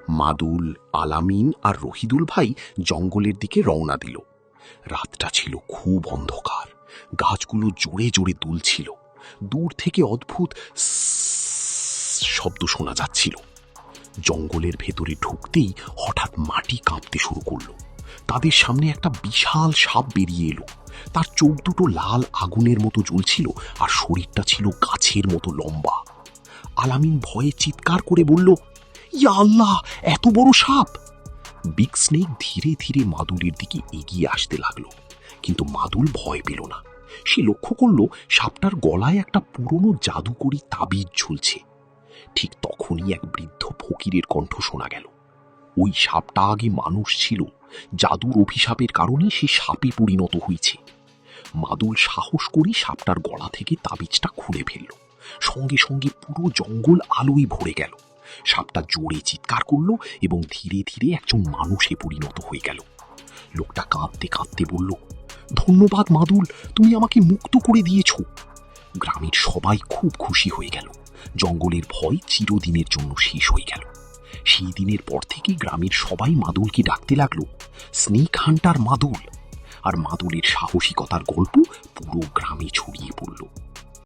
মাদুল, আলামিন আর রহিদুল ভাই জঙ্গলের দিকে রওনা দিল। রাতটা ছিল খুব অন্ধকার, গাছগুলো জোরে জোরে দুলছিল। দূর থেকে অদ্ভুত শব্দ শোনা যাচ্ছিল। জঙ্গলের ভেতরে ঢুকতেই হঠাৎ মাটি কাঁপতে শুরু করলো। তাদের সামনে একটা বিশাল সাপ বেরিয়ে এলো। তার চোখ দুটো লাল আগুনের মতো জ্বলছিল আর শরীরটা ছিল গাছের মতো লম্বা। আলামিন ভয়ে চিৎকার করে বলল, ইয়া আল্লাহ, এত বড় সাপ! বিগ স্নেক ধীরে ধীরে মাদুলের দিকে এগিয়ে আসতে লাগলো, কিন্তু মাদুল ভয় পেল না। সে লক্ষ্য করলো সাপটার গলায় একটা পুরনো জাদুকরি তাবিজ ঝুলছে। ঠিক তখনই এক বৃদ্ধ ফকিরের কণ্ঠ শোনা গেল। ওই সাপটা আগে মানুষ ছিল, জাদুর অভিশাপের কারণে সে সাপে পরিণত হয়েছে। মাদুল সাহস করে সাপটার গলা থেকে তাবিজটা খুলে ফেলল। সঙ্গে সঙ্গে পুরো জঙ্গল আলোয় ভরে গেল। সাপটা জোরে চিৎকার করলো এবং ধীরে ধীরে একজন মানুষে পরিণত হয়ে গেল। লোকটা কাঁদতে কাঁদতে বলল, ধন্যবাদ মাদুল, তুমি আমাকে মুক্ত করে দিয়েছ। গ্রামের সবাই খুব খুশি হয়ে গেল। জঙ্গলের ভয় চিরদিনের জন্য শেষ হয়ে গেল। সেই দিনের পর থেকে গ্রামের সবাই মাদুলকে ডাকতে লাগলো স্নেক হান্টার মাদুল। আর মাদুলের সাহসিকতার গল্প পুরো গ্রামে ছড়িয়ে পড়ল।